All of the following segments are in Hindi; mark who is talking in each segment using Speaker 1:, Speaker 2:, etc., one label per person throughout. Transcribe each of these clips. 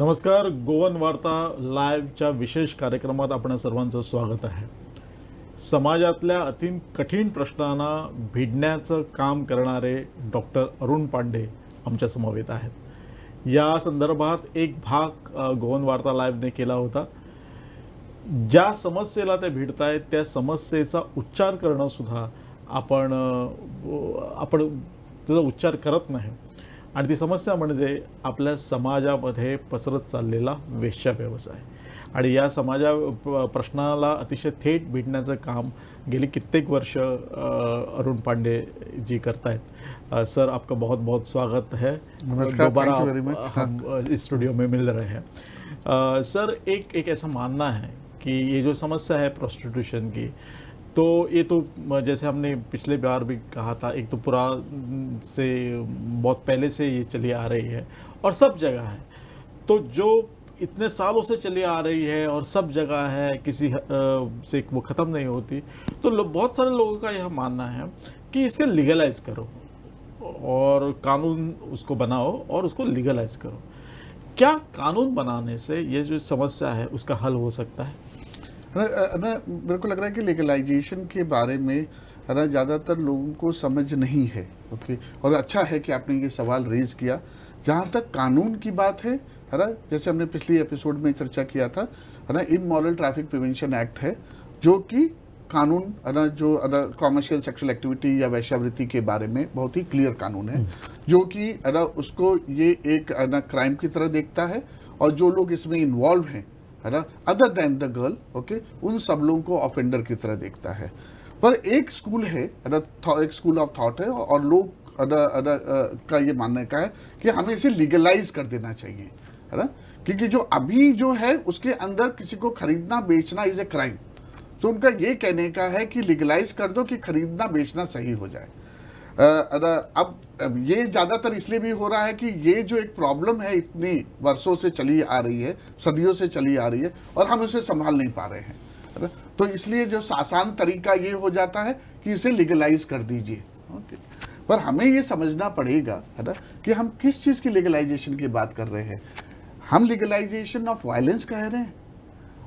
Speaker 1: नमस्कार. गोवन वार्ता लाईव्हच्या विशेष कार्यक्रमात आपण सर्वांचं स्वागत आहे. समाजातल्या अति कठीण प्रश्नांना भिडण्याचं काम करणारे डॉक्टर अरुण पांडे आमच्या समवेत आहेत. या संदर्भात एक भाग गोवन वार्ता लाईव्हने केला होता. ज्या समस्येला ते भिडतायत त्या समस्येचा उच्चार करणं सुद्धा आपण त्याचा उच्चार करत नाही. आणि ती समस्या म्हणजे आपल्या समाजामध्ये पसरत चाललेला वेश्या व्यवसाय. आणि या प्रश्नाला अतिशय थेट भिडण्याचं काम गेली कित्येक वर्ष अरुण पांडे जी करतायत. सर, आपका बहुत बहुत स्वागत है. दोबारा हम इस स्टूडियो में मिल रहे हैं. सर, एक ऐसा मानना है कि ये जो समस्या है प्रोस्टिट्यूशन की, तो ये तो जैसे हमने पिछले बार भी कहा था, एक तो पुरा से बहुत पहले से ये चली आ रही है और सब जगह है. तो जो इतने सालों से चली आ रही है और सब जगह है, किसी से वो ख़त्म नहीं होती. तो बहुत सारे लोगों का यह मानना है कि इसके लीगलाइज करो और कानून उसको बनाओ और उसको लीगलाइज करो. क्या कानून बनाने से ये जो समस्या है उसका हल हो सकता है?
Speaker 2: मेरे को लग रहा है कि लीगलाइजेशन के बारे में ज़्यादातर लोगों को समझ नहीं है. ओके, और अच्छा है कि आपने ये सवाल रेज किया. जहाँ तक कानून की बात है ना, जैसे हमने पिछली एपिसोड में चर्चा किया था, है ना, इमोरल ट्रैफिक प्रिवेंशन एक्ट है, जो कि कानून है ना, जो कॉमर्शियल सेक्सुअल एक्टिविटी या वैश्यावृत्ति के बारे में बहुत ही क्लियर कानून है, जो कि उसको ये एक क्राइम की तरह देखता है. और जो लोग इसमें इन्वॉल्व हैं, है ना, other than the girl, okay, उन सब लोगों को ऑफेंडर की तरह देखता है. पर एक स्कूल है ना, एक स्कूल ऑफ थॉट है और लोग का ये मानने का है कि हमें इसे लीगलाइज कर देना चाहिए, है ना, क्योंकि जो अभी जो है उसके अंदर किसी को खरीदना बेचना इज ए क्राइम. तो उनका ये कहने का है कि लीगलाइज कर दो कि खरीदना बेचना सही हो जाए. अब ये ज़्यादातर इसलिए भी हो रहा है कि ये जो एक प्रॉब्लम है इतनी वर्षों से चली आ रही है, सदियों से चली आ रही है, और हम उसे संभाल नहीं पा रहे हैं. तो इसलिए जो आसान तरीका ये हो जाता है कि इसे लीगलाइज कर दीजिए. ओके, पर हमें ये समझना पड़ेगा, है ना, कि हम किस चीज़ की लीगलाइजेशन की बात कर रहे हैं. हम लीगलाइजेशन ऑफ वायलेंस कह रहे हैं.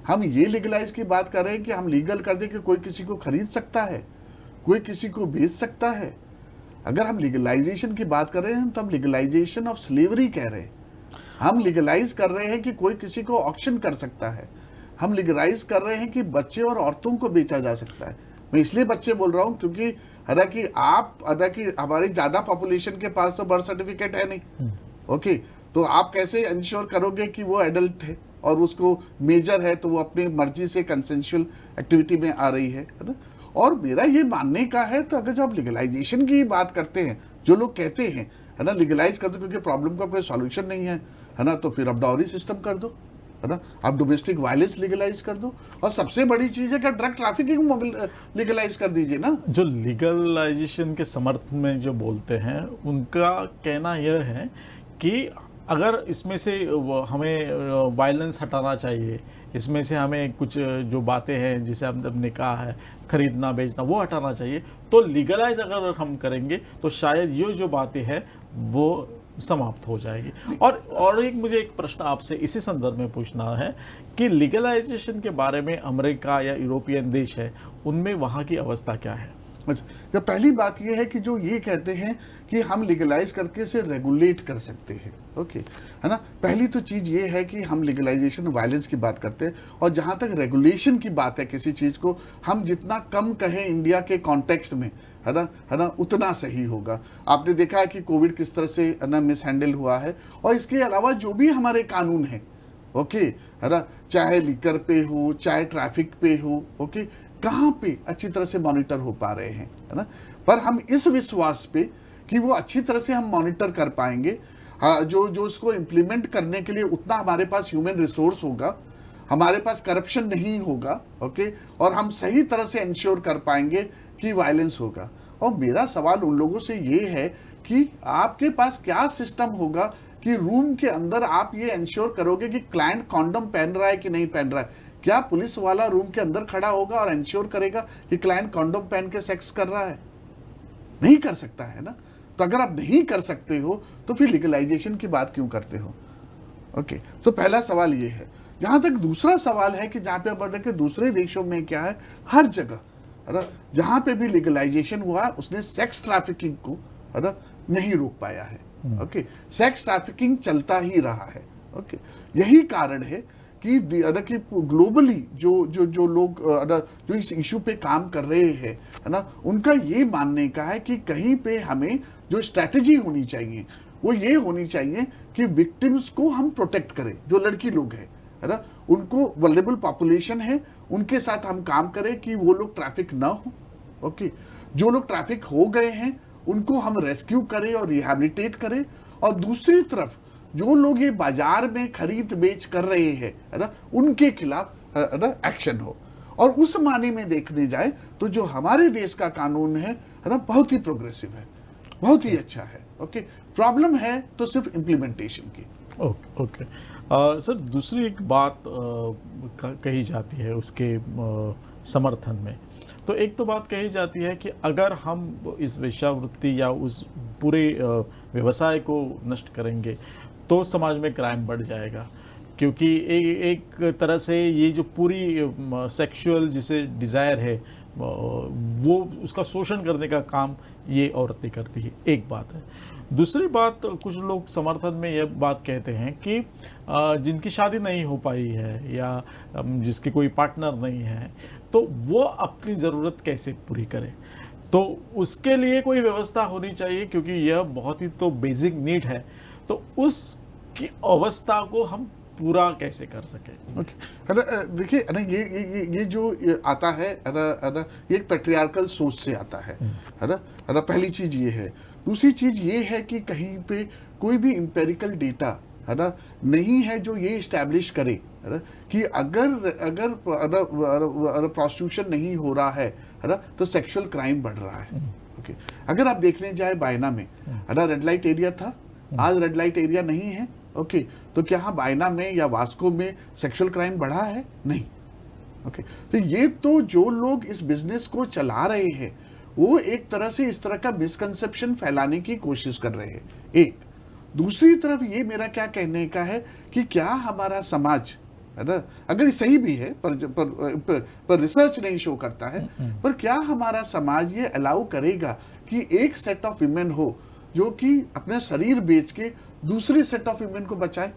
Speaker 2: हम ये लीगलाइज की बात कर रहे हैं कि हम लीगल कर दें कि कोई किसी को खरीद सकता है, कोई किसी को बेच सकता है. अगर हम लीगलाइजेशन की बात कर रहे हैं तो हम लीगलाइजेशन ऑफ स्लेवरी कह रहे हैं. हम लीगलाइज कर रहे हैं कि कोई किसी को ऑक्शन कर सकता है. हम लीगलाइज कर रहे हैं कि बच्चे और औरतों को बेचा जा सकता है. मैं इसलिए बच्चे बोल रहा हूं क्योंकि हालांकि हमारी ज़्यादा पॉपुलेशन के पास तो बर्थ सर्टिफिकेट है नहीं. ओके, तो आप कैसे इंश्योर करोगे कि वो एडल्ट है और उसको मेजर है तो वो अपनी मर्जी से कंसेंशुअल एक्टिविटी में आ रही है ना. और मेरा ये मानने का है, तो अगर जो आप लीगलाइजेशन की बात करते हैं, जो लोग कहते हैं, है ना, लीगलाइज कर दो क्योंकि प्रॉब्लम का कोई सॉल्यूशन नहीं है ना, तो फिर आप डाउरी सिस्टम कर दो, है ना, आप डोमेस्टिक वायलेंस लीगलाइज कर दो, और सबसे बड़ी चीज़ है कि ड्रग ट्रैफिकिंग लीगलाइज कर दीजिए ना.
Speaker 1: जो लीगलाइजेशन के समर्थन में जो बोलते हैं उनका कहना यह है कि अगर इसमें से हमें वायलेंस हटाना चाहिए, इसमें से हमें कुछ जो बातें हैं जिसे हमने कहा है खरीदना बेचना वो हटाना चाहिए, तो लीगलाइज अगर हम करेंगे तो शायद ये जो बातें हैं वो समाप्त हो जाएगी. और मुझे एक प्रश्न आपसे इसी संदर्भ में पूछना है कि लीगलाइजेशन के बारे में अमेरिका या यूरोपियन देश है, उनमें वहाँ की अवस्था क्या है?
Speaker 2: अच्छा, पहली बात यह है कि जो ये कहते हैं कि हम लीगलाइज करके इसे रेगुलेट कर सकते हैं. ओके, है ना, पहली तो चीज़ ये है कि हम लीगलाइजेशन वायलेंस की बात करते हैं, और जहाँ तक रेगुलेशन की बात है किसी चीज़ को हम जितना कम कहें इंडिया के कॉन्टेक्स्ट में, है ना, उतना सही होगा. आपने देखा है कि कोविड किस तरह से, है ना, मिस हैंडल हुआ है. और इसके अलावा जो भी हमारे कानून हैं, ओके, है ना, चाहे लिकर पे हो, चाहे ट्रैफिक पे हो, ओके, कहाँ पे अच्छी तरह से मॉनिटर हो पा रहे हैं, है ना. पर हम इस विश्वास पे कि वो अच्छी तरह से हम मॉनिटर कर पाएंगे, जो इसको इम्प्लीमेंट करने के लिए उतना हमारे पास ह्यूमन रिसोर्स होगा, हमारे पास करप्शन नहीं होगा, ओके, और हम सही तरह से इंश्योर कर पाएंगे कि वायलेंस होगा. और मेरा सवाल उन लोगों से ये है कि आपके पास क्या सिस्टम होगा कि रूम के अंदर आप ये इंश्योर करोगे कि क्लाइंट कॉन्डम पहन रहा है कि नहीं पहन रहा है. क्या पुलिस वाला रूम के अंदर खड़ा होगा और इंश्योर करेगा कि क्लाइंट कॉन्डम पहन के सेक्स कर रहा है? नहीं कर सकता है ना. तो अगर आप नहीं कर सकते हो तो फिर लीगलाइजेशन की बात क्यों करते हो? ओके, तो पहला सवाल ये है। जहां तक दूसरा सवाल है कि जहां पे बढ़ रहे कि दूसरे देशों में क्या है, हर जगह है ना, जहां पे भी लीगलाइजेशन हुआ उसने सेक्स ट्रैफिकिंग को है ना नहीं रोक पाया है। ओके, सेक्स ट्रैफिकिंग चलता ही रहा है। ओके, यही कारण है कि ग्लोबली जो जो जो लोग जो इस इशू पे काम कर रहे हैं है ना, उनका ये मानने का है कि कहीं पे हमें जो स्ट्रैटेजी होनी चाहिए वो ये होनी चाहिए कि विक्टिम्स को हम प्रोटेक्ट करें। जो लड़की लोग हैं है ना, उनको वल्नरेबल पॉपुलेशन है, उनके साथ हम काम करें कि वो लोग ट्रैफिक ना हो। ओके, जो लोग ट्रैफिक हो गए हैं उनको हम रेस्क्यू करें और रिहैबिलिटेट करें, और दूसरी तरफ जो लोग ये बाजार में खरीद बेच कर रहे हैं है ना, उनके खिलाफ है ना एक्शन हो। और उस माने में देखने जाए तो जो हमारे देश का कानून है ना, बहुत ही प्रोग्रेसिव है, बहुत ही अच्छा है। ओके, प्रॉब्लम है तो सिर्फ इम्प्लीमेंटेशन की।
Speaker 1: Okay okay. सर, दूसरी एक बात कही जाती है उसके समर्थन में। तो एक तो बात कही जाती है कि अगर हम इस वेश्यावृत्ति या उस पूरे व्यवसाय को नष्ट करेंगे तो समाज में क्राइम बढ़ जाएगा, क्योंकि एक तरह से ये जो पूरी सेक्सुअल जिसे डिज़ायर है वो उसका शोषण करने का काम ये औरतें करती है। एक बात है। दूसरी बात, कुछ लोग समर्थन में यह बात कहते हैं कि जिनकी शादी नहीं हो पाई है या जिसके कोई पार्टनर नहीं है, तो वो अपनी ज़रूरत कैसे पूरी करे, तो उसके लिए कोई व्यवस्था होनी चाहिए, क्योंकि यह बहुत ही तो बेसिक नीड है। तो उसकी अवस्था को हम पूरा कैसे कर सके।
Speaker 2: ओके, अरे देखिए अरे ये जो आता है अरे ये एक पैट्रियार्कल सोच से आता है अरे पहली चीज ये है। दूसरी चीज ये है कि कहीं पे कोई भी इंपेरिकल डेटा है ना नहीं है जो ये इस्टेब्लिश करे है ना कि अगर प्रोस्टिट्यूशन नहीं हो रहा है ना तो सेक्सुअल क्राइम बढ़ रहा है। ओके, अगर आप देखने जाए बायना में रेड लाइट एरिया था, आज रेड लाइट एरिया नहीं है। ओके, तो क्या बायना में या वास्को में सेक्सुअल क्राइम बढ़ा है? नहीं। ओके, तो ये तो जो लोग इस बिजनेस को चला रहे हैं वो एक तरह से इस तरह का मिसकंसेप्शन फैलाने की कोशिश कर रहे हैं। एक दूसरी तरफ ये मेरा क्या कहने का है कि क्या हमारा समाज है ना, अगर ये सही भी है पर रिसर्च नहीं शो करता है, पर क्या हमारा समाज ये अलाउ करेगा कि एक सेट ऑफ विमेन हो जो कि अपने शरीर बेच के दूसरे सेट ऑफ विमेन को बचाए?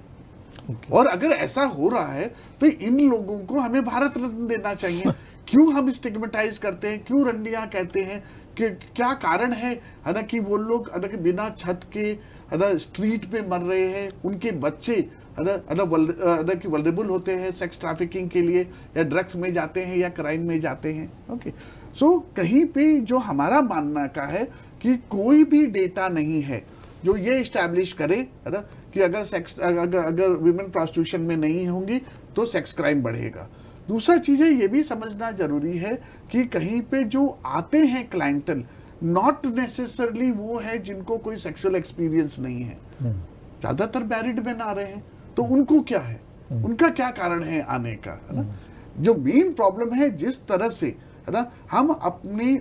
Speaker 2: और अगर ऐसा हो रहा है तो इन लोगों को हमें भारत रत्न देना चाहिए। क्यों हम स्टिग्मेटाइज करते हैं, क्यों रंडियां कहते हैं, कि क्या कारण है ना कि वो लोग है ना कि बिना छत के है ना स्ट्रीट पे मर रहे हैं, उनके बच्चे है ना कि वल्नरेबल होते हैं सेक्स ट्रैफिकिंग के लिए, या ड्रग्स में जाते हैं या क्राइम में जाते हैं। ओके, सो कहीं पे जो हमारा मानना का है कि कोई भी डेटा नहीं है जो ये इस्टेब्लिश करे है ना कि अगर विमेन प्रोस्टिट्यूशन में नहीं होंगी तो सेक्स क्राइम बढ़ेगा। दूसरा चीज है ये भी समझना जरूरी है कि कहीं पे जो आते हैं क्लाइंटल नॉट नेसेसरली वो है जिनको कोई सेक्सुअल एक्सपीरियंस नहीं है। ज्यादातर मैरिड मैन आ रहे हैं, तो उनको क्या है, उनका क्या कारण है आने का, है ना। जो मेन प्रॉब्लम है जिस तरह से है ना हम अपनी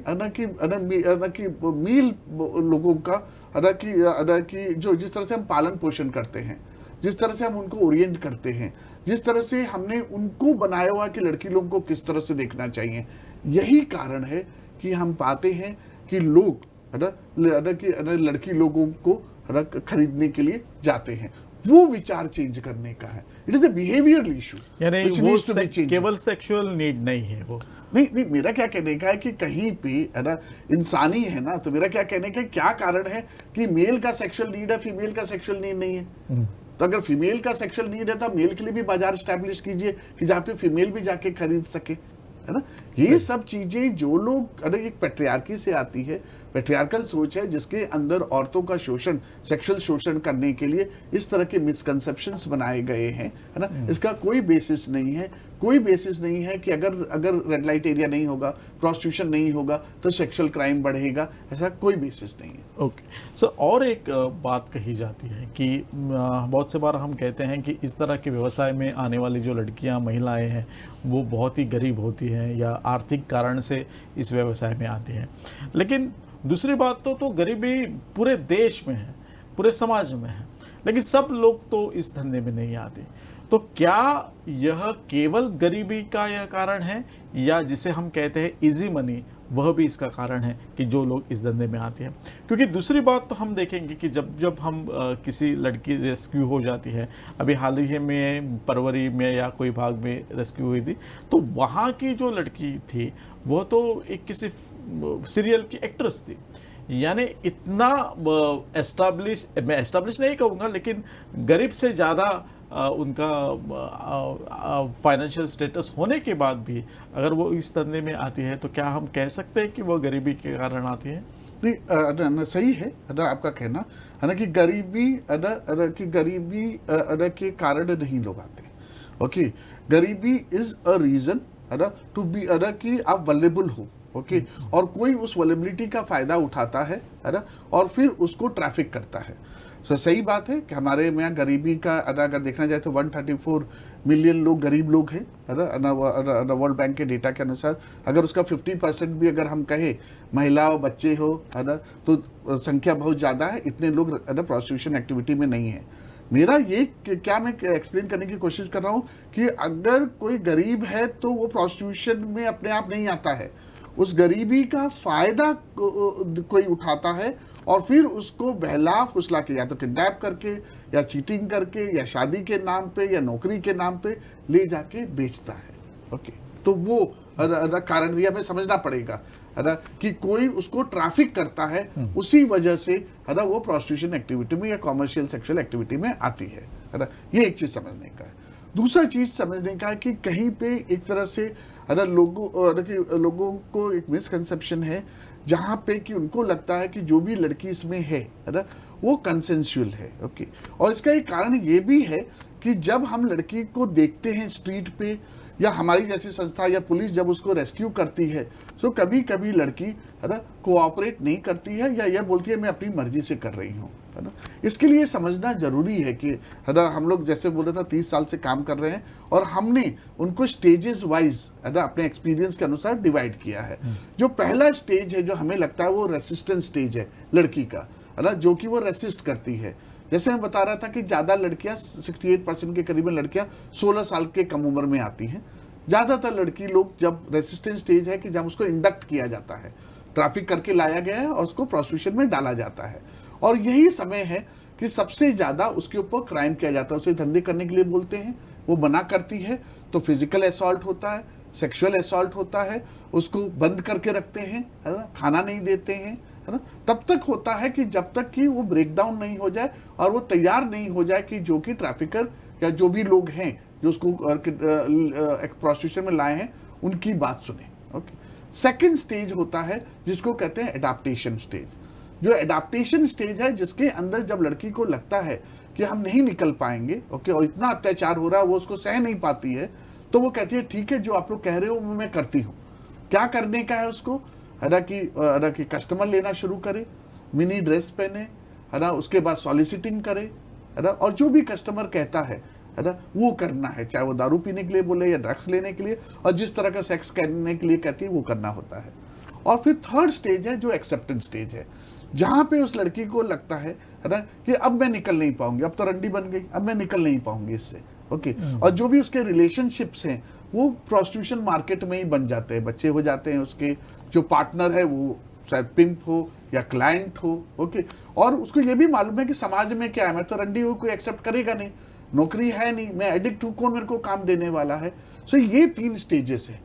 Speaker 2: मील लोगों का कि जो जिस तरह से हम पालन पोषण करते हैं, जिस तरह से हम उनको ओरिएंट करते हैं, जिस तरह से हमने उनको बनाया हुआ कि लड़की लोगों को किस तरह से देखना चाहिए, यही कारण है कि हम पाते हैं कि लोग लड़की लोगों को खरीदने के लिए जाते हैं। वो विचार चेंज करने का है। It is a behavioural issue,
Speaker 1: यानी वो केवल सेक्सुअल नीड नहीं है वो।
Speaker 2: नहीं, मेरा क्या कहने का है कि कहीं पे है ना इंसानी है ना, तो मेरा क्या कहने का क्या कारण है कि मेल का सेक्सुअल नीड है, फीमेल का सेक्सुअल नीड नहीं है। तो अगर फीमेल का सेक्सुअल नीड है तो मेल के लिए भी बाजार स्टैब्लिश कीजिए कि जहाँ पे फीमेल भी जाके खरीद सके, है ना। ये सब चीजें जो लोग एक पैट्रियार्की से आती है, पैट्रियार्कल सोच है जिसके अंदर औरतों का शोषण, सेक्सुअल शोषण करने के लिए इस तरह के मिसकंसेप्शंस बनाए गए हैं, है ना। इसका कोई बेसिस नहीं है, कोई बेसिस नहीं है कि अगर रेड लाइट एरिया नहीं होगा, प्रोस्टिट्यूशन नहीं होगा तो सेक्सुअल क्राइम बढ़ेगा, ऐसा कोई बेसिस नहीं है।
Speaker 1: ओके सर, और एक बात कही जाती है कि बहुत से बार हम कहते हैं कि इस तरह के व्यवसाय में आने वाली जो लड़कियां, महिलाएं हैं वो बहुत ही गरीब होती हैं या आर्थिक कारण से इस व्यवसाय में आती हैं। लेकिन दूसरी बात तो गरीबी पूरे देश में है, पूरे समाज में है। लेकिन सब लोग तो इस धंधे में नहीं आते। तो क्या यह केवल गरीबी का यह कारण है, या जिसे हम कहते हैं इजी मनी, वह भी इसका कारण है कि जो लोग इस धंधे में आते हैं? क्योंकि दूसरी बात तो हम देखेंगे कि जब जब हम किसी लड़की रेस्क्यू हो जाती है, अभी हाल ही में परवरी में या कोई भाग में रेस्क्यू हुई थी, तो वहाँ की जो लड़की थी वह तो एक किसी सीरियल की एक्ट्रेस थी। यानी इतना मैं एस्टाब्लिश नहीं कहूँगा, लेकिन गरीब से ज़्यादा उनका फाइनेंशियल स्टेटस होने के बाद भी अगर वो इस धंधे में आती है, तो क्या हम कह सकते हैं कि वो गरीबी के कारण आती है?
Speaker 2: नहीं, सही है आपका कहना, है ना, कि गरीबी के कारण नहीं लोग आते। ओके, गरीबी is a reason to be कि आप वल्नेरेबल हो। ओके, और कोई उस वल्नेरेबिलिटी का फायदा उठाता है ना, और फिर उसको ट्रैफिक करता है। सो सही बात है कि हमारे में यहाँ गरीबी का अगर देखना जाए तो 134 मिलियन लोग गरीब लोग हैं, है ना, वर्ल्ड बैंक के डेटा के अनुसार। अगर उसका 50% भी अगर हम कहें महिला और बच्चे हो, है ना, तो संख्या बहुत ज़्यादा है। इतने लोग प्रोस्टिट्यूशन एक्टिविटी में नहीं है। मेरा ये क्या मैं एक्सप्लेन करने की कोशिश कर रहा हूँ कि अगर कोई गरीब है तो वो प्रोस्टिट्यूशन में अपने आप नहीं आता है, उस गरीबी का फायदा कोई उठाता है और फिर उसको बहला फुसला के या तो किडनैप करके या चीटिंग करके या शादी के नाम पे या नौकरी के नाम पे ले जाके बेचता है। ओके, तो वो कारण भी हमें समझना पड़ेगा, है ना, कि कोई उसको ट्रैफिक करता है, उसी वजह से, है ना, वो प्रोस्टिट्यूशन एक्टिविटी में या कॉमर्शियल सेक्सुअल एक्टिविटी में आती है ना। ये एक चीज समझने का है। दूसरा चीज समझने का है कि कहीं पे एक तरह से अगर लोगों को एक मिसकंसेप्शन है जहाँ पे कि उनको लगता है कि जो भी लड़की इसमें है ना, वो कंसेंसुअल है। ओके, और इसका एक कारण ये भी है कि जब हम लड़की को देखते हैं स्ट्रीट पे, या हमारी जैसी संस्था या पुलिस जब उसको रेस्क्यू करती है, तो कभी कभी लड़की, है ना, कोऑपरेट नहीं करती है या यह बोलती है मैं अपनी मर्जी से कर रही हूँ, है ना। इसके लिए समझना जरूरी है कि, है ना, हम लोग जैसे बोले था 30 साल से काम कर रहे हैं और हमने उनको स्टेजेस वाइज, है ना, अपने एक्सपीरियंस के अनुसार डिवाइड किया है। जो पहला स्टेज है जो हमें लगता है वो रेसिस्टेंस स्टेज है लड़की का, है ना, जो कि वो रेसिस्ट करती है। जैसे मैं बता रहा था कि ज़्यादा लड़कियां 68% के करीबन लड़कियां 16 साल के कम उम्र में आती हैं। ज़्यादातर लड़की लोग जब रेसिस्टेंस स्टेज है कि जब उसको इंडक्ट किया जाता है, ट्रैफिक करके लाया गया है और उसको प्रोस्टिट्यूशन में डाला जाता है, और यही समय है कि सबसे ज़्यादा उसके ऊपर क्राइम किया जाता है। उसे धंधे करने के लिए बोलते हैं, वो मना करती है तो फिजिकल असॉल्ट होता है, सेक्सुअल असॉल्ट होता है, उसको बंद करके रखते हैं, है ना, खाना नहीं देते हैं, है ना। तब तक होता है कि जब तक कि वो ब्रेकडाउन नहीं हो जाए और वो तैयार नहीं हो जाए कि जो कि ट्रैफिकर या जो भी लोग हैं जो उसको प्रोस्टिट्यूशन में लाए हैं उनकी बात सुने। ओके, सेकंड स्टेज होता है जिसको कहते हैं एडाप्टेशन स्टेज। जो एडाप्टेशन स्टेज है जिसके अंदर जब लड़की को लगता है कि हम नहीं निकल पाएंगे, ओके, और इतना अत्याचार हो रहा है वो उसको सह नहीं पाती है, तो वो कहती है ठीक है जो आप लोग कह रहे हो वो मैं करती हूँ। क्या करने का है उसको, है ना, कि कस्टमर लेना शुरू करे, मिनी ड्रेस पहने, है ना, उसके बाद सॉलिसिटिंग करे, है ना, और जो भी कस्टमर कहता है ना, वो करना है, चाहे वो दारू पीने के लिए बोले या ड्रग्स लेने के लिए, और जिस तरह का सेक्स करने के लिए कहती है वो करना होता है। और फिर थर्ड स्टेज है जो एक्सेप्टेंस स्टेज है, जहाँ पे उस लड़की को लगता है ना, कि अब मैं निकल नहीं पाऊंगी, अब तो रंडी बन गई, अब मैं निकल नहीं पाऊंगी इससे। ओके, और जो भी उसके रिलेशनशिप्स हैं वो प्रोस्टिट्यूशन मार्केट में ही बन जाते हैं, बच्चे हो जाते हैं, उसके जो पार्टनर है वो शायद पिंप हो या क्लाइंट हो। ओके, और उसको ये भी मालूम है कि समाज में क्या है, मैं तो रंडी हूँ, कोई एक्सेप्ट करेगा नहीं, नौकरी है नहीं, मैं एडिक्ट हूँ, कौन मेरे को काम देने वाला है। सो ये 3 स्टेजेस है।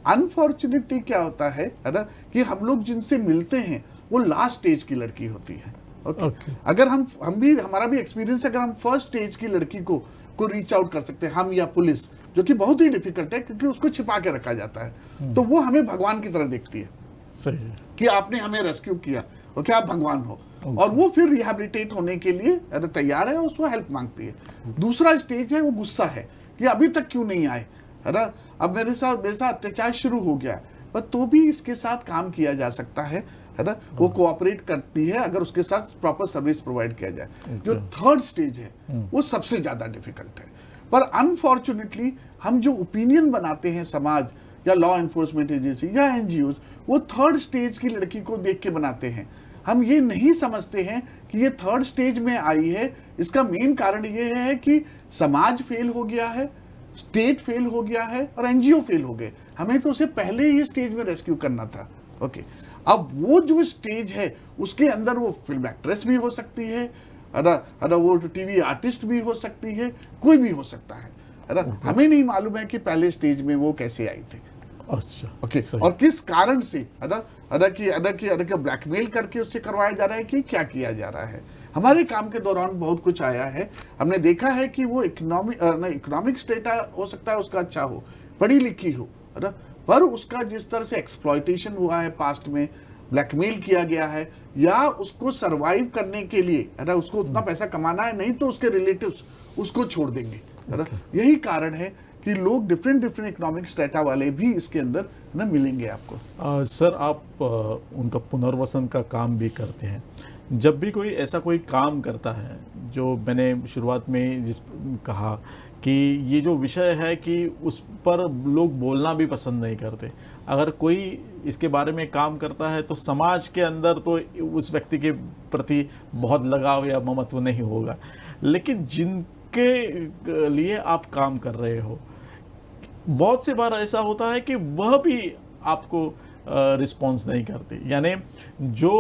Speaker 2: अनफॉर्चुनेटली क्या होता है ना, कि हम लोग जिनसे मिलते हैं वो लास्ट स्टेज की लड़की होती है। ओके, अगर हम भी, हमारा भी एक्सपीरियंस है, अगर हम फर्स्ट स्टेज की लड़की को रीच आउट कर सकते हैं, हम या पुलिस, जो कि बहुत ही डिफिकल्ट है क्योंकि उसको छिपा के रखा जाता है, तो वो हमें भगवान की तरह देखती है।
Speaker 1: सही है
Speaker 2: कि आपने हमें रेस्क्यू किया और क्या आप भगवान हो, और वो फिर रिहैबिलिटेट होने के लिए तैयार है और उसको हेल्प मांगती है। दूसरा स्टेज है वो गुस्सा है कि अभी तक क्यों नहीं आए, है ना, अब मेरे साथ अत्याचार शुरू हो गया, पर तो भी इसके साथ काम किया जा सकता है ना, वो कोऑपरेट करती है अगर उसके साथ प्रॉपर सर्विस प्रोवाइड किया जाए। जो थर्ड स्टेज है वो सबसे ज्यादा डिफिकल्ट है, पर अनफॉर्चुनेटली हम जो ओपिनियन बनाते हैं समाज या लॉ एनफोर्समेंट एजेंसी या एनजीओ, वो थर्ड स्टेज की लड़की को देख के बनाते हैं। हम ये नहीं समझते हैं कि ये थर्ड स्टेज में आई है। इसका मेन कारण ये है कि समाज फेल हो गया है, स्टेट फेल हो गया है और एनजीओ फेल हो गए। हमें तो उसे पहले ही स्टेज में रेस्क्यू करना था। ओके, अब वो जो स्टेज है उसके अंदर वो फिल्म एक्ट्रेस भी हो सकती है, वो टीवी आर्टिस्ट भी हो सकती है, कोई भी हो सकता है। हमें नहीं मालूम है कि पहले स्टेज में वो कैसे आई थी।
Speaker 1: अच्छा,
Speaker 2: ओके, और किस कारण से की ब्लैकमेल करके उससे करवाया जा रहा है कि क्या किया जा रहा है। हमारे काम के दौरान बहुत कुछ आया है। हमने देखा है कि वो इकोनॉमिक स्टेटा हो सकता है उसका अच्छा हो, पढ़ी लिखी हो, है ना, पर उसका जिस तरह से एक्सप्लॉयटेशन हुआ है, पास्ट में ब्लैकमेल किया गया है, या उसको सरवाइव करने के लिए, है ना, उसको उतना पैसा कमाना है, नहीं तो उसके रिलेटिव्स उसको छोड़ देंगे, है ना। यही कारण है कि लोग डिफरेंट इकोनॉमिक स्टेटा वाले भी इसके अंदर ना मिलेंगे आपको।
Speaker 1: सर, आप उनका पुनर्वसन का काम भी करते हैं। जब भी कोई ऐसा कोई काम करता है, जो मैंने शुरुआत में जिस कहा कि ये जो विषय है कि उस पर लोग बोलना भी पसंद नहीं करते। अगर कोई इसके बारे में काम करता है तो समाज के अंदर तो उस व्यक्ति के प्रति बहुत लगाव या ममत्व नहीं होगा, लेकिन जिनके लिए आप काम कर रहे हो, बहुत से बार ऐसा होता है कि वह भी आपको रिस्पॉन्स नहीं करते। यानी जो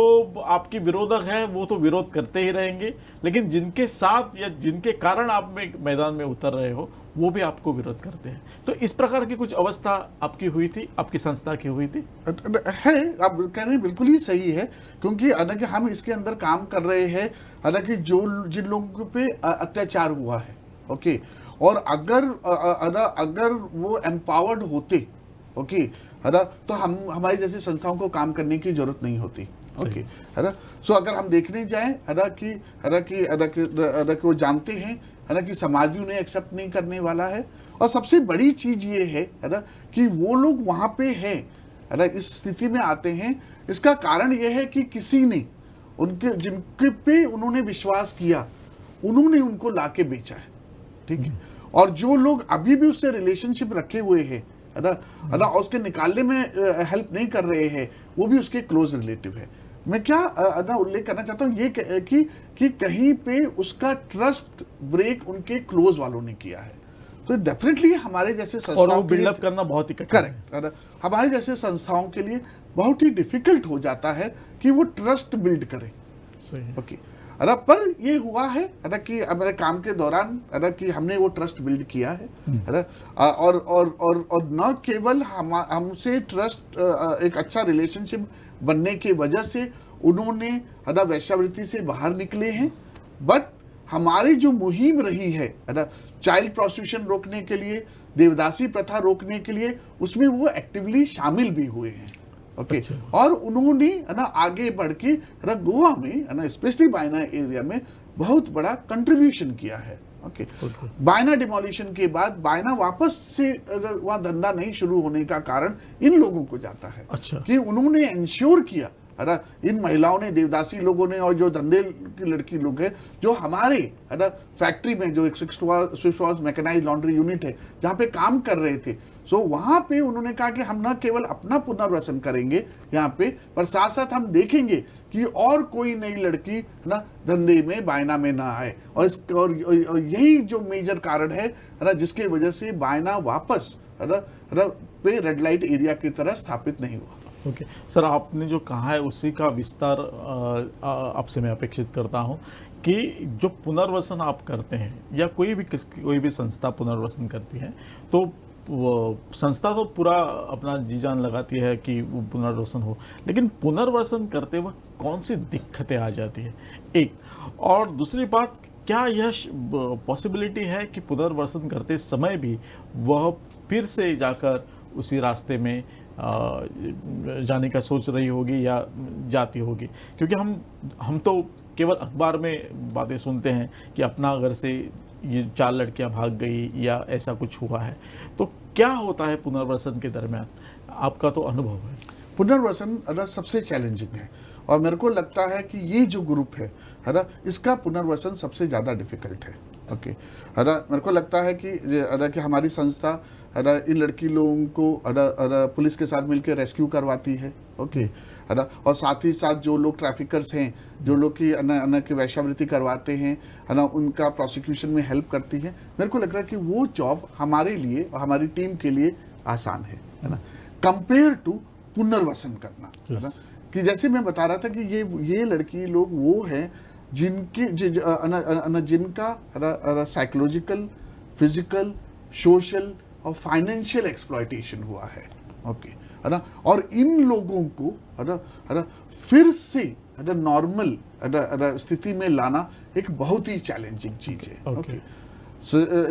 Speaker 1: आपके विरोधक है वो तो विरोध करते ही रहेंगे, लेकिन जिनके साथ या जिनके कारण आप में मैदान में उतर रहे हो वो भी आपको विरोध करते हैं। तो इस प्रकार की कुछ अवस्था आपकी हुई थी, आपकी संस्था की हुई थी?
Speaker 2: है, आप कह रहे हैं बिल्कुल ही सही है, क्योंकि हालांकि हम इसके अंदर काम कर रहे हैं, हालांकि जो जिन लोगों पे अत्याचार हुआ है, ओके, और अगर वो एम्पावर्ड होते, ओके, है ना, तो हमारी जैसी संस्थाओं को काम करने की जरूरत नहीं होती। ओके, है ना। सो अगर हम देखने जाएं, है ना कि वो जानते हैं, है ना, कि समाज भी उन्हें एक्सेप्ट नहीं करने वाला है, और सबसे बड़ी चीज ये है ना, कि वो लोग वहां पे हैं, है ना, इस स्थिति में आते हैं। इसका कारण ये है कि किसी ने उनके जिनके पे उन्होंने विश्वास किया, उन्होंने उनको लाके बेचा है, ठीक है। और जो लोग अभी भी उससे रिलेशनशिप रखे हुए हैं, है ना, उसके निकालने में हेल्प नहीं कर रहे हैं, वो भी उसके क्लोज रिलेटिव है। मैं क्या उल्लेख करना चाहता हूँ ये कि कहीं पे उसका ट्रस्ट ब्रेक उनके क्लोज वालों ने किया है, तो डेफिनेटली हमारे जैसे संस्थाओं
Speaker 1: और वो बिल्डअप करना बहुत ही कठिन है।
Speaker 2: करेक्ट, हमारे जैसे संस्थाओं के लिए बहुत ही डिफिकल्ट हो जाता है कि वो ट्रस्ट बिल्ड करे।
Speaker 1: सही।
Speaker 2: ओके, पर ये हुआ है ना कि हमारे काम के दौरान, है ना, कि हमने वो ट्रस्ट बिल्ड किया है ना, और न केवल हमसे ट्रस्ट, एक अच्छा रिलेशनशिप बनने की वजह से उन्होंने, है ना, वेश्यावृत्ति से बाहर निकले हैं, बट हमारी जो मुहिम रही है ना, चाइल्ड प्रोस्टिट्यूशन रोकने के लिए, देवदासी प्रथा रोकने के लिए, उसमें वो एक्टिवली शामिल भी हुए हैं। ओके, और उन्होंने, है ना, आगे बढ़ के, है ना, गोवा में, है ना, स्पेशली बायना एरिया में बहुत बड़ा कंट्रीब्यूशन किया है। ओके, बायना डिमोलिशन के बाद बायना वापस से वहाँ धंधा नहीं शुरू होने का कारण इन लोगों को जाता है।
Speaker 1: अच्छा।
Speaker 2: कि उन्होंने इंश्योर किया, है ना, इन महिलाओं ने, देवदासी लोगों ने, और जो धंधे की लड़की लोग हैं, जो हमारे, है ना, फैक्ट्री में जो एक Swift Wash mechanised laundry unit है जहाँ पे काम कर रहे थे, सो वहां पे उन्होंने कहा कि हम न केवल अपना पुनर्वसन करेंगे यहाँ पे, पर साथ साथ हम देखेंगे कि और कोई नई लड़की ना धंधे में, बायना में ना आए, और यही जो मेजर कारण है ना, जिसके वजह से बायना वापस, है ना, पे रेड लाइट एरिया की तरह स्थापित नहीं हुआ।
Speaker 1: ओके, सर, आपने जो कहा है उसी का विस्तार आपसे मैं अपेक्षित करता हूँ कि जो पुनर्वसन आप करते हैं, या कोई भी संस्था पुनर्वसन करती है, तो वो संस्था तो पूरा अपना जी जान लगाती है कि वो पुनर्वसन हो, लेकिन पुनर्वसन करते वक्त कौन सी दिक्कतें आ जाती है, एक, और दूसरी बात, क्या यह पॉसिबिलिटी है कि पुनर्वसन करते समय भी वह फिर से जाकर उसी रास्ते में जाने का सोच रही होगी या जाती होगी? क्योंकि हम तो केवल अखबार में बातें सुनते हैं कि अपना घर से ये 4 लड़कियां भाग गई या ऐसा कुछ हुआ है, तो क्या होता है पुनर्वसन के दरमियान? आपका तो अनुभव है।
Speaker 2: पुनर्वसन सबसे चैलेंजिंग है, और मेरे को लगता है कि ये जो ग्रुप है ना, इसका पुनर्वसन सबसे ज़्यादा डिफिकल्ट है। ओके, है ना, मेरे को लगता है कि हमारी संस्था है ना इन लड़की लोगों को पुलिस के साथ मिलकर रेस्क्यू करवाती है। ओके, है ना, और साथ ही साथ जो लोग ट्रैफिकर्स हैं, जो लोग की वैश्यावृत्ति करवाते हैं, है ना, उनका प्रोसिक्यूशन में हेल्प करती है। मेरे को लग रहा है कि वो जॉब हमारे लिए और हमारी टीम के लिए आसान है ना, कंपेयर टू पुनर्वसन करना। है ना, कि जैसे मैं बता रहा था कि ये लड़की लोग वो हैं जिनका साइकोलॉजिकल, फिजिकल, सोशल और फाइनेंशियल एक्सप्लॉयटेशन हुआ है। ओके, है ना, और इन लोगों को है ना फिर से है ना नॉर्मल स्थिति में लाना एक बहुत ही चैलेंजिंग चीज है। ओके,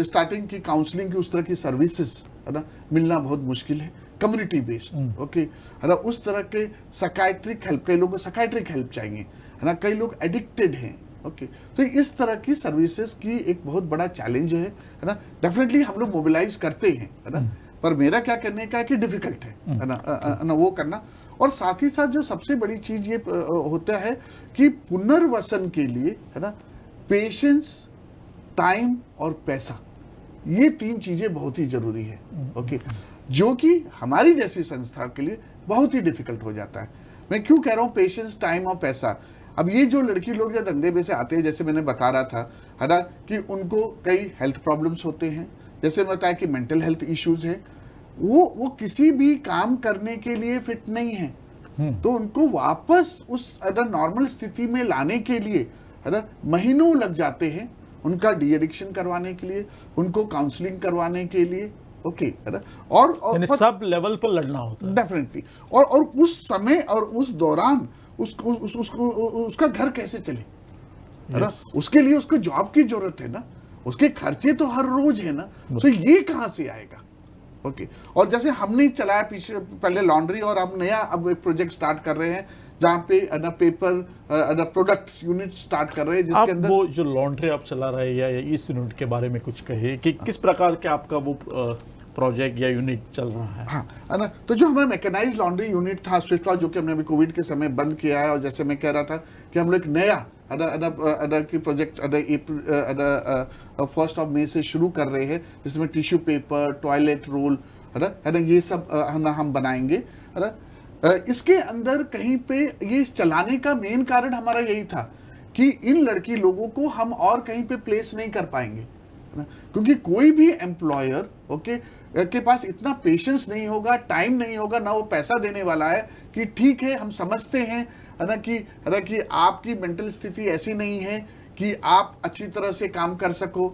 Speaker 2: स्टार्टिंग की काउंसलिंग की उस तरह की सर्विसेज है ना मिलना बहुत मुश्किल है, कम्युनिटी बेस्ड। ओके, है ना, उस तरह के साइकाइट्रिक हेल्प, कई लोगों को साइकाइट्रिक हेल्प चाहिए, है ना, कई लोग एडिक्टेड हैं। ओके, तो इस तरह की सर्विसेज की एक बहुत बड़ा चैलेंज है ना। डेफिनेटली हम लोग मोबिलाइज करते हैं, है ना, पर मेरा क्या करने का है कि डिफिकल्ट है ना वो करना। और साथ ही साथ जो सबसे बड़ी चीज ये होता है कि पुनर्वसन के लिए है ना पेशेंस, टाइम और पैसा, ये 3 चीजें बहुत ही जरूरी है। ओके, जो कि हमारी जैसी संस्था के लिए बहुत ही डिफिकल्ट हो जाता है। मैं क्यों कह रहा हूँ पेशेंस, टाइम और पैसा? अब ये जो लड़की लोग जो धंधे में से आते हैं, जैसे मैंने बता रहा था है ना कि उनको कई हेल्थ प्रॉब्लम्स होते हैं, जैसे मैंने बताया कि मेंटल हेल्थ इश्यूज हैं, वो किसी भी काम करने के लिए फिट नहीं है। तो उनको वापस उस नॉर्मल स्थिति में लाने के लिए है ना महीनों लग जाते हैं, उनका डी एडिक्शन करवाने के लिए, उनको काउंसलिंग करवाने के लिए। ओके, है ना, और
Speaker 1: सब लेवल पर लड़ना होता है
Speaker 2: डेफिनेटली। और उस समय और उस दौरान उसका घर कैसे चले, है ना, उसके लिए उसको जॉब की जरूरत है ना, उसके खर्चे तो हर रोज है ना, तो ये कहां से आएगा? ओके, और जैसे हमने चलाया पहले लॉन्ड्री, और हम नया अब एक प्रोजेक्ट स्टार्ट कर रहे हैं जहाँ पे पेपर प्रोडक्ट्स यूनिट स्टार्ट कर रहे हैं, जिसके अंदर
Speaker 1: वो जो लॉन्ड्री आप चला रहे हैं या इस यूनिट के बारे में कुछ कहिए कि किस प्रकार के आपका वो प्रोजेक्ट या यूनिट चल रहा है?
Speaker 2: हाँ, है ना, तो जो हमारा मैकेनाइज्ड लॉन्ड्री यूनिट था स्विफ्ट, जो कि हमने अभी कोविड के समय बंद किया है, और जैसे मैं कह रहा था कि हम लोग एक नया की प्रोजेक्ट 1 मई से शुरू कर रहे हैं, जिसमें टिश्यू पेपर, टॉयलेट रोल है ना ये सब हम बनाएंगे, है ना। इसके अंदर कहीं पे ये चलाने का मेन कारण हमारा यही था कि इन लड़की लोगों को हम और कहीं पे प्लेस नहीं कर पाएंगे, क्योंकि कोई भी एम्प्लॉयर ओके के पास इतना पेशेंस नहीं होगा, टाइम नहीं होगा, ना वो पैसा देने वाला है कि ठीक है हम समझते हैं ना कि आपकी मेंटल स्थिति ऐसी नहीं है कि आप अच्छी तरह से काम कर सको,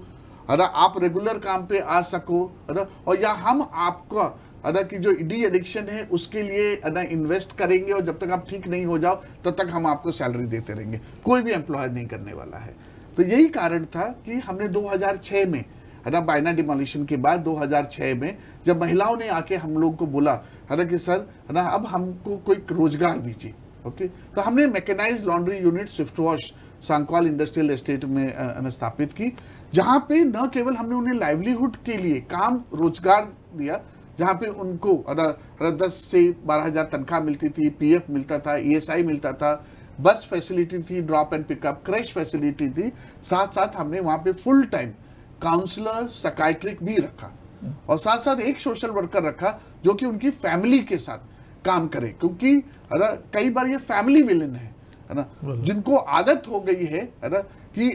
Speaker 2: है ना, आप रेगुलर काम पे आ सको, है ना, और या हम आपका कि जो डी एडिक्शन है उसके लिए इन्वेस्ट करेंगे, और जब तक आप ठीक नहीं हो जाओ तब तक हम आपको सैलरी देते रहेंगे। कोई भी एम्प्लॉयर नहीं करने वाला है। तो यही कारण था कि हमने 2006 में बायना डिमोलिशन के बाद 2006 में जब महिलाओं ने आके हम लोग को बोला कि सर अब हमको कोई रोजगार दीजिए, ओके, तो हमने mechanised laundry unit Swift Wash Sankwal industrial estate में स्थापित की, जहां पे न केवल हमने उन्हें लाइवलीहुड के लिए काम रोजगार दिया, जहाँ पे उनको 10 से 12,000 तनख्वाह मिलती थी, पीएफ मिलता था, ईएसआई मिलता था, बस फैसिलिटी थी, drop and pickup, crash facility थी, साथ साथ हमने वहाँ पे फुल टाइम काउंसलर, साइकाइट्रिक भी रखा, और साथ साथ एक सोशल वर्कर रखा जो कि उनकी फैमिली के साथ काम करे, क्योंकि कई बार ये फैमिली विलेन है ना, जिनको आदत हो गई है ना कि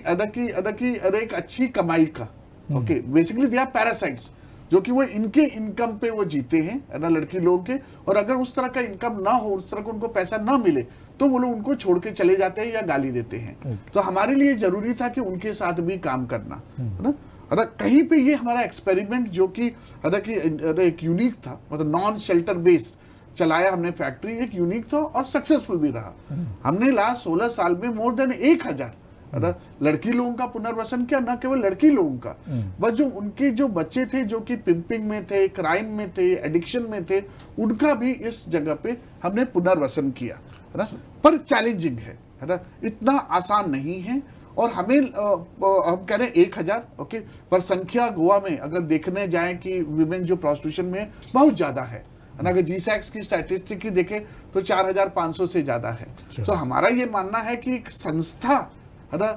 Speaker 2: एक अच्छी कमाई का, okay, basically they are parasites, जो कि वो इनके इनकम पे वो जीते हैं ना लड़की लोगों के, और अगर उस तरह का इनकम ना हो, उस तरह का उनको पैसा ना मिले, तो वो लोग उनको छोड़ के चले जाते हैं या गाली देते हैं। तो हमारे लिए जरूरी था कि उनके साथ भी काम करना, है ना। कहीं पे ये हमारा एक्सपेरिमेंट जो कि एक यूनिक था, मतलब नॉन शेल्टर बेस्ड चलाया हमने फैक्ट्री, एक यूनिक था और सक्सेसफुल भी रहा। हमने लास्ट 16 साल में मोर देन 1,000 लड़की लोगों का पुनर्वसन किया, ना केवल लड़की लोगों का, बस जो उनके जो बच्चे थे जो कि पिंपिंग में थे, क्राइम में थे, एडिक्शन में थे, उनका भी इस जगह पे हमने पुनर्वसन किया, है ना। पर चैलेंजिंग है ना, इतना आसान नहीं है, और हमें हम कह रहे हैं 1,000, ओके, पर संख्या गोवा में अगर देखने जाएं कि विमेन जो प्रोस्टिट्यूशन में बहुत ज्यादा है है ना। अगर जीसैक्स की स्टैटिस्टिक की देखें तो 4,500 से ज़्यादा है। तो हमारा ये मानना है कि एक संस्था है ना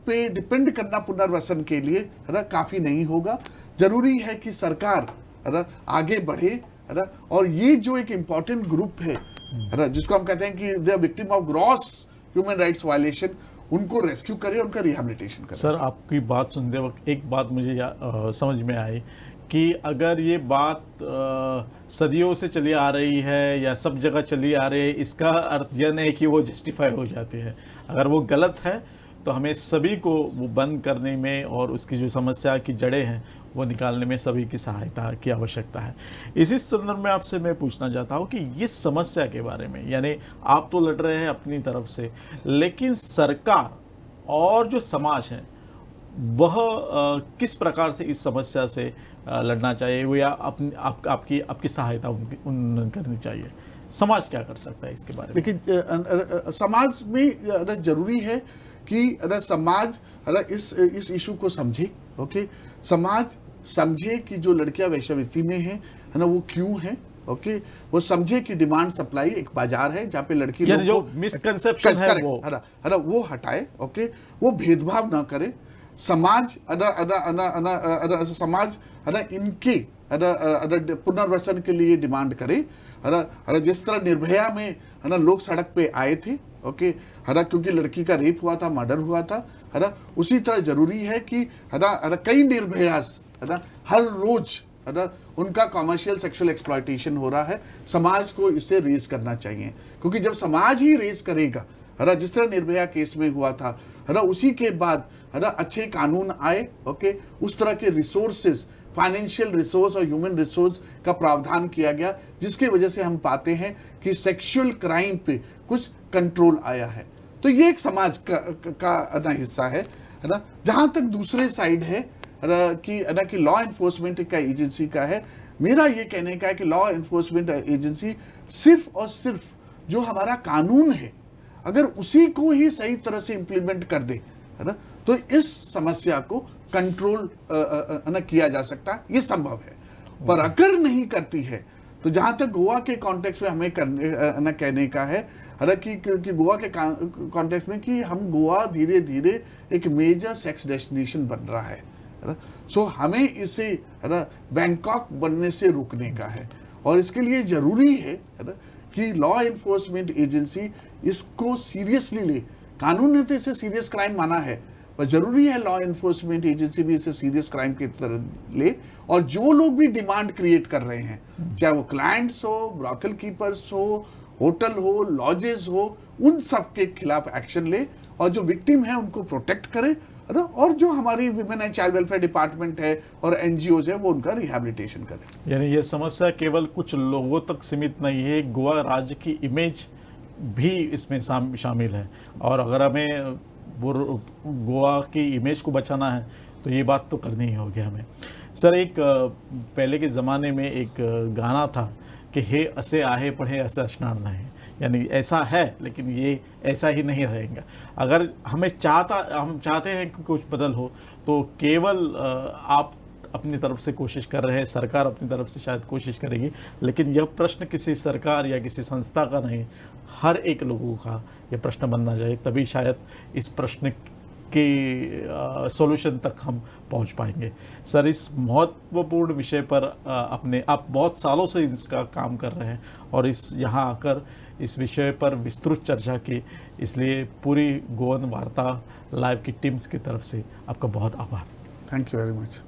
Speaker 2: पे डिपेंड करना पुनर्वसन के लिए है ना काफ़ी नहीं होगा। जरूरी है कि सरकार है ना आगे बढ़े है ना, और ये जो एक इम्पॉर्टेंट ग्रुप है ना, जिसको हम कहते हैं कि they are victim of gross human rights violation, उनको रेस्क्यू करे, उनका रिहेबिलिटेशन करे।
Speaker 1: सर, आपकी बात सुनते वक्त एक बात मुझे समझ में आई कि अगर ये बात सदियों से चली आ रही है या सब जगह चली आ रही है, इसका अर्थ यह नहीं कि वो जस्टिफाई हो जाती है। अगर वो गलत है तो हमें सभी को वो बंद करने में और उसकी जो समस्या की जड़ें हैं वो निकालने में सभी की सहायता की आवश्यकता है। इसी संदर्भ में आपसे मैं पूछना चाहता हूँ कि इस समस्या के बारे में, यानी आप तो लड़ रहे हैं अपनी तरफ से, लेकिन सरकार और जो समाज है वह किस प्रकार से इस समस्या से लड़ना चाहिए, वो या आपकी सहायता उन करनी चाहिए? समाज क्या कर सकता है इसके बारे में?
Speaker 2: लेकिन समाज में जरूरी है कि समाज इस इशू को समझे। ओके, समाज समझे कि जो लड़कियां वेश्यावृत्ति में है ना वो क्यों है। ओके, वो समझे कि डिमांड सप्लाई एक बाजार है जहाँ पे लड़की लोग
Speaker 1: जो मिसकंसेप्शन है
Speaker 2: वो हटाए। ओके, वो भेदभाव ना करे। समाज समाज इनके पुनर्वसन के लिए डिमांड करे। जिस तरह निर्भया में लोग सड़क पे आए थे, ओके, क्योंकि लड़की का रेप हुआ था, मर्डर हुआ था, उसी तरह जरूरी है कि कई निर्भयास हर रोज उनका कॉमर्शियल सेक्सुअल एक्सप्लॉयटेशन हो रहा है। समाज को इससे रेज करना चाहिए, क्योंकि जब समाज ही रेज करेगा, जिस तरह निर्भया केस में हुआ था, उसी के बाद अच्छे कानून आए। ओके, उस तरह के रिसोर्सेज, फाइनेंशियल रिसोर्स और ह्यूमन रिसोर्स का प्रावधान किया गया, जिसके वजह से हम पाते हैं कि सेक्सुअल क्राइम पे कुछ कंट्रोल आया है। तो ये एक समाज का हिस्सा है ना। जहां तक दूसरे साइड है कि लॉ एनफोर्समेंट का एजेंसी का है, मेरा ये कहने का है कि लॉ एनफोर्समेंट एजेंसी सिर्फ और सिर्फ जो हमारा कानून है, अगर उसी को ही सही तरह से इंप्लीमेंट कर दे, है ना, तो इस समस्या को कंट्रोल किया जा सकता है, ये संभव है। पर अगर नहीं करती है तो जहां तक गोवा के कॉन्टेक्स्ट में हमें कहने का है कि गोवा के कॉन्टेक्स्ट में कि हम गोवा धीरे धीरे एक मेजर सेक्स डेस्टिनेशन बन रहा है। सो हमें इसे बैंकॉक बनने से रोकने का है, और इसके लिए जरूरी है कि लॉ एनफोर्समेंट एजेंसी इसको सीरियसली ले। कानून ने तो इसे सीरियस क्राइम माना है, पर जरूरी है लॉ एनफोर्समेंट एजेंसी भी इसे सीरियस क्राइम की तरह ले, और जो लोग भी डिमांड क्रिएट कर रहे हैं, चाहे वो क्लाइंट्स हो, ब्रॉथल कीपर्स हो, होटल हो, लॉजेस हो, उन सब के खिलाफ एक्शन ले, और जो विक्टिम है उनको प्रोटेक्ट करे, और जो हमारी women and child welfare department है और एनजीओज है वो उनका रिहेबिलिटेशन करें।
Speaker 1: यानी ये समस्या केवल कुछ लोगों तक सीमित नहीं है, गोवा राज्य की इमेज भी इसमें शामिल है, और अगर हमें वो गोवा की इमेज को बचाना है तो ये बात तो करनी ही होगी हमें। सर, एक पहले के ज़माने में एक गाना था कि हे असे आहे पढ़े ऐसा असणार नहीं, यानी ऐसा है लेकिन ये ऐसा ही नहीं रहेगा। अगर हम चाहते हैं कि कुछ बदल हो तो केवल आप अपनी तरफ से कोशिश कर रहे हैं, सरकार अपनी तरफ से शायद कोशिश करेगी, लेकिन यह प्रश्न किसी सरकार या किसी संस्था का नहीं, हर एक लोगों का यह प्रश्न बनना चाहिए, तभी शायद इस प्रश्न के सॉल्यूशन तक हम पहुंच पाएंगे। सर, इस महत्वपूर्ण विषय पर आप बहुत सालों से इसका काम कर रहे हैं और यहाँ आकर इस विषय पर विस्तृत चर्चा की, इसलिए पूरी गोवन वार्ता लाइव की टीम्स की तरफ से आपका बहुत आभार।
Speaker 2: Thank you very much.